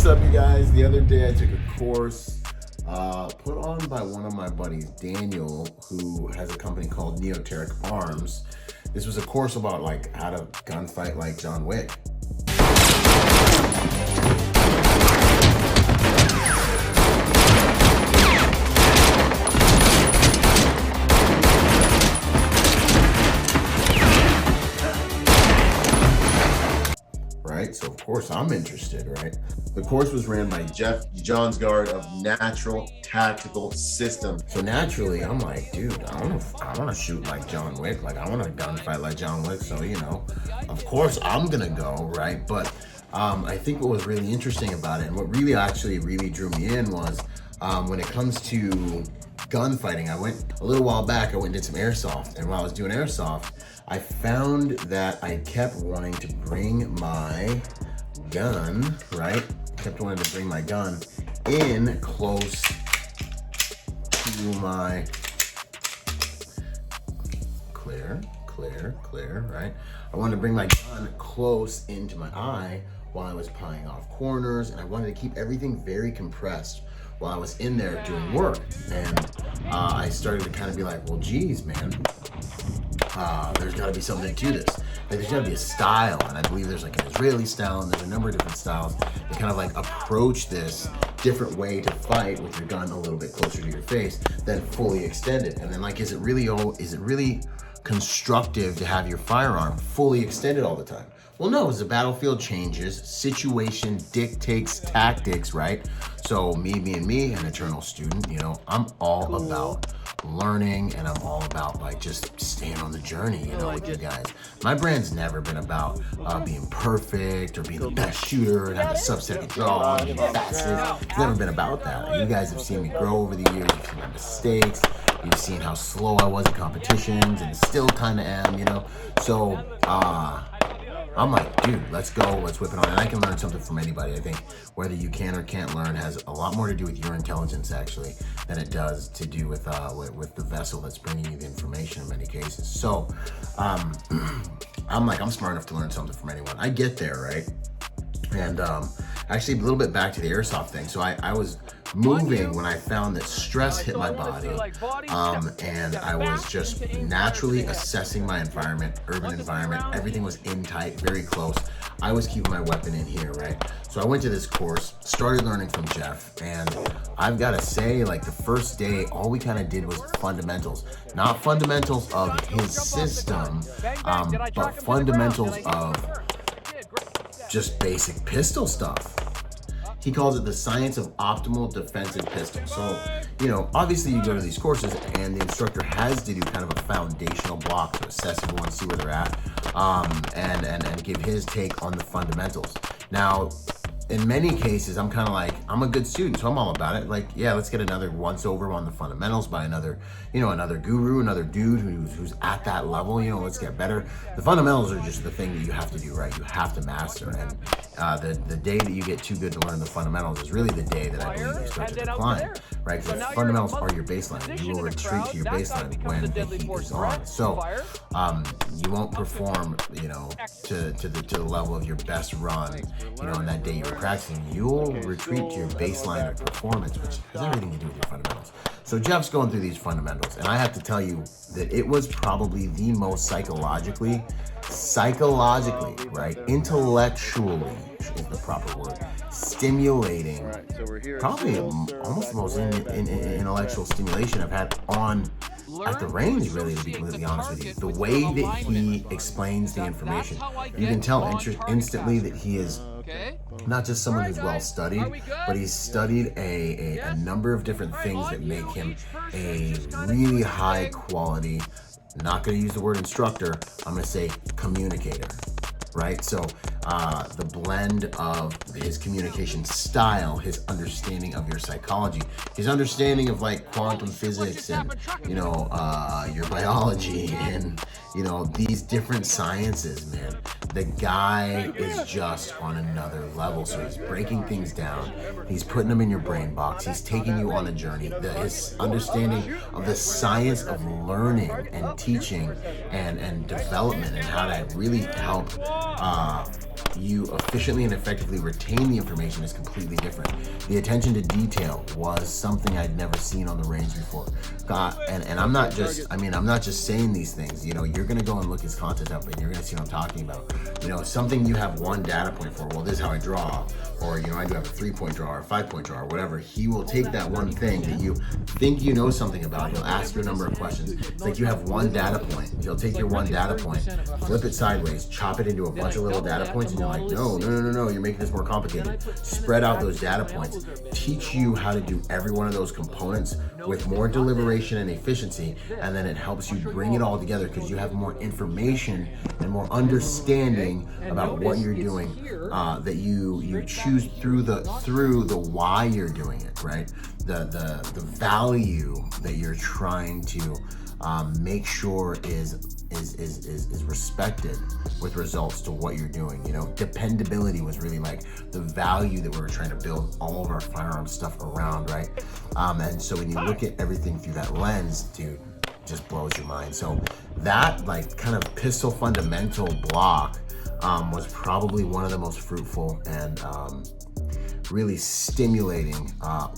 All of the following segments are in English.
What's up, you guys? The other day I took a course put on by one of my buddies, Daniel, who has a company called Neoteric Arms. This was a course about like how to gunfight like John Wick. Right? So of course I'm interested, right? The course was ran by Jeff Johnsgaard of Natural Tactical Systems. So naturally, I'm like, dude, I want to shoot like John Wick. Like I want to gunfight like John Wick. So, you know, of course I'm gonna go, right? But I think what was really interesting about it and what really drew me in was when it comes to gunfighting, I little while back, I went and did some airsoft. And while I was doing airsoft, I found that I kept wanting to bring my gun, right? Kept wanting to bring my gun in close to my clear, right? I wanted to bring my gun close into my eye while I was prying off corners, and I wanted to keep everything very compressed while I was in there doing work. And I started to kind of be like, well, geez, man, there's got to be something to this. Like, there's got to be a style, and I believe there's like an Israeli style, and there's a number of different styles that kind of like approach this different way to fight with your gun a little bit closer to your face than fully extended. And then like, is it really constructive to have your firearm fully extended all the time? Well, no, as the battlefield changes, situation dictates tactics, right? So me being me, an eternal student, you know, I'm all about learning, and I'm all about like just staying on the journey, you know, with you guys. My brand's never been about being perfect or being the best shooter and having a sub-second draw and being fastest. It's never been about that. You guys have seen me grow over the years. You've seen my mistakes. You've seen how slow I was in competitions and still kind of am, you know. So I'm like, dude, let's go, let's whip it on. And I can learn something from anybody. I think whether you can or can't learn has a lot more to do with your intelligence, actually, than it does to do with the vessel that's bringing you the information in many cases. So I'm like, I'm smart enough to learn something from anyone. I get there, right? And actually, a little bit back to the airsoft thing. So I was moving when I found that stress hit my body, and I was just naturally assessing my environment, urban environment. Everything was in tight, very close. I was keeping my weapon in here, right? So I went to this course, started learning from Jeff, and I've got to say, like, the first day, all we kind of did was fundamentals. Not fundamentals of his system, but fundamentals of just basic pistol stuff. He calls it the science of optimal defensive pistol. So, you know, obviously you go to these courses and the instructor has to do kind of a foundational block to assess everyone, see where they're at, and give his take on the fundamentals. Now, in many cases, I'm kind of like, I'm a good student, so I'm all about it. Like, yeah, let's get another once over on the fundamentals by another guru, another dude who's at that level. You know, let's get better. The fundamentals are just the thing that you have to do right. You have to master. And the day that you get too good to learn the fundamentals is really the day that I believe you start to decline, right? Because the fundamentals are your baseline. You will retreat to your baseline when the heat is on. So you won't perform, you know, to the level of your best run, you know, on that day you were practicing. You'll retreat to your baseline of performance, which has everything to do with your fundamentals. So Jeff's going through these fundamentals, and I have to tell you that it was probably the most psychologically, right? Intellectually is the proper word. Stimulating, probably almost the most intellectual stimulation I've had at the range, really, to be completely honest with you. The way that he explains the information, you can tell instantly that he is not just someone who's well studied, but he's studied a number of different things that make him a really high quality, not going to use the word instructor, I'm going to say communicator, right? So the blend of his communication style, his understanding of your psychology, his understanding of like quantum physics and, you know, your biology and, you know, these different sciences, man. The guy is just on another level. So he's breaking things down. He's putting them in your brain box. He's taking you on a journey. His understanding of the science of learning and teaching and development and how to really help you efficiently and effectively retain the information is completely different. The attention to detail was something I'd never seen on the range before. And I'm not just, I'm not just saying these things. You know, you're gonna go and look his content up and you're gonna see what I'm talking about. You know, something you have one data point for, well, this is how I draw, or, you know, I do have a 3-point draw or a 5-point draw or whatever. He will take that one thing that you think you know something about. He'll ask you a number of questions. It's like you have one data point. He'll take your one data point, flip it sideways, chop it into a bunch of little data points, and you're like, no, you're making this more complicated. Spread out those data points. Teach you how to do every one of those components with more deliberation and efficiency, and then it helps you bring it all together because you have more information and more understanding about what you're doing, that you choose through the why you're doing it, right? The value that you're trying to make sure is respected with results to what you're doing. You know, dependability was really like the value that we were trying to build all of our firearm stuff around, right? And so when you look at everything through that lens, dude, just blows your mind. So that like kind of pistol fundamental block was probably one of the most fruitful and really stimulating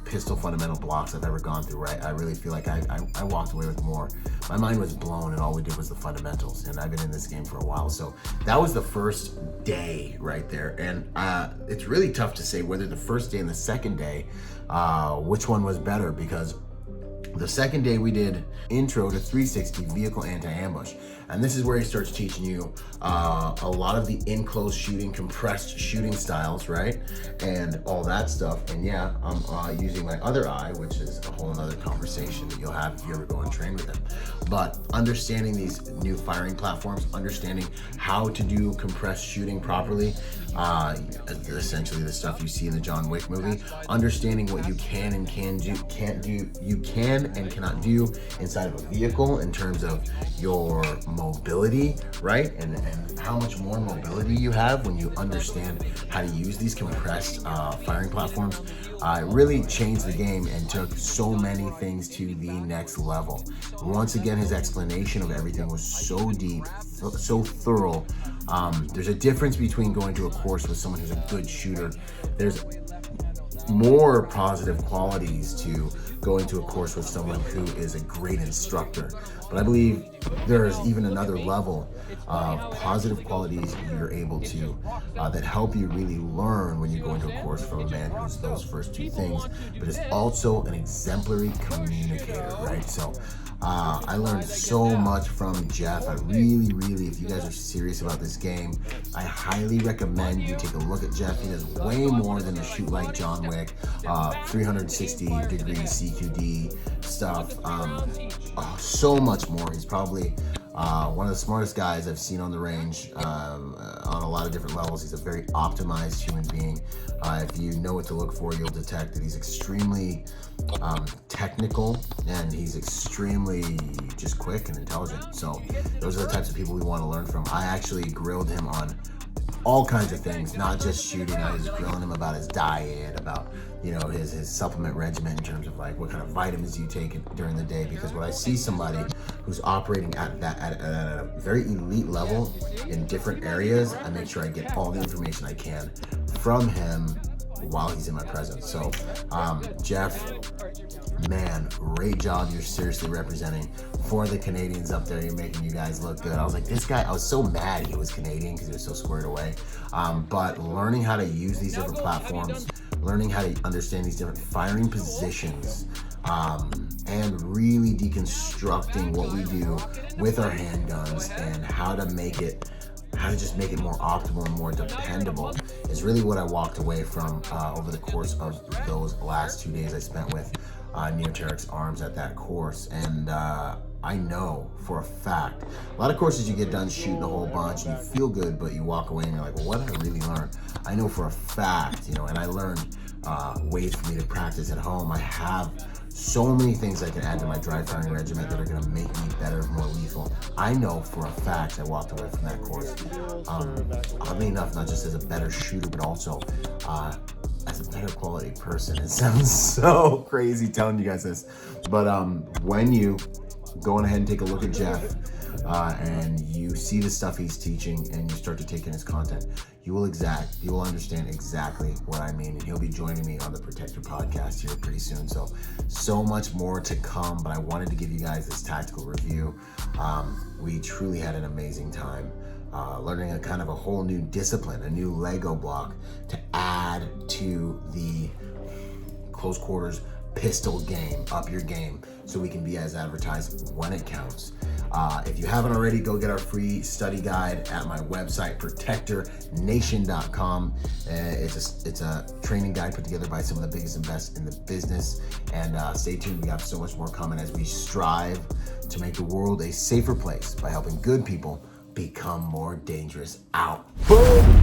pistol fundamental blocks I've ever gone through, right? I really feel like I walked away with more. My mind was blown and all we did was the fundamentals, and I've been in this game for a while. So that was the first day right there. And it's really tough to say whether the first day and the second day, which one was better, because the second day we did intro to 360 vehicle anti-ambush. And this is where he starts teaching you a lot of the enclosed shooting, compressed shooting styles, right? And all that stuff. And yeah, I'm using my other eye, which is a whole nother conversation that you'll have if you ever go and train with him. But understanding these new firing platforms, understanding how to do compressed shooting properly, essentially the stuff you see in the John Wick movie, understanding what you can and can't do, you can and cannot do inside of a vehicle in terms of your mobility, right? And how much more mobility you have when you understand how to use these compressed firing platforms. It really changed the game and took so many things to the next level. Once again, his explanation of everything was so deep, so thorough. There's a difference between going to a course with someone who's a good shooter. There's more positive qualities to going to a course with someone who is a great instructor. But I believe there's even another level of positive qualities you're able to that help you really learn when you go into a course from a man who's those first two things, but is also an exemplary communicator, right? So I learned so much from Jeff. I really, if you guys are serious about this game, I highly recommend you take a look at Jeff. He does way more than the shoot like John Wick, 360 degree CQD stuff, so much more. He's probably one of the smartest guys I've seen on the range on a lot of different levels. He's a very optimized human being. If you know what to look for, you'll detect that he's extremely technical, and he's extremely just quick and intelligent. So those are the types of people we want to learn from. I actually grilled him on all kinds of things, not just shooting. I was grilling him about his diet, about, you know, his supplement regimen in terms of like what kind of vitamins you take during the day. Because when I see somebody who's operating at a very elite level in different areas, I make sure I get all the information I can from him while he's in my presence. So Jeff, man, great job. You're seriously representing for the Canadians up there. You're making you guys look good. I was like, this guy, I was so mad he was Canadian because he was so squared away. But learning how to use these different platforms, learning how to understand these different firing positions, and really deconstructing what we do with our handguns and how to just make it more optimal and more dependable is really what I walked away from over the course of those last 2 days I spent with Neoteryx Arms at that course. And I know for a fact, a lot of courses you get done shooting a whole bunch and you feel good, but you walk away and you're like, well, what did I really learn? I know for a fact, you know, and I learned ways for me to practice at home. I have so many things I can add to my dry firing regimen that are going to make me better, more lethal. I know for a fact I walked away from that course, oddly enough, not just as a better shooter, but also as a better quality person. It sounds so crazy telling you guys this, but when you go on ahead and take a look at Jeff, and you see the stuff he's teaching and you start to take in his content, you will understand exactly what I mean. And he'll be joining me on the Protector podcast here pretty soon. So much more to come, but I wanted to give you guys this tactical review. We truly had an amazing time learning a kind of a whole new discipline, a new Lego block to add to the close quarters pistol game, up your game, so we can be as advertised when it counts. If you haven't already, go get our free study guide at my website, protectornation.com. It's a training guide put together by some of the biggest and best in the business. And stay tuned, we have so much more coming as we strive to make the world a safer place by helping good people become more dangerous. Out. Boom!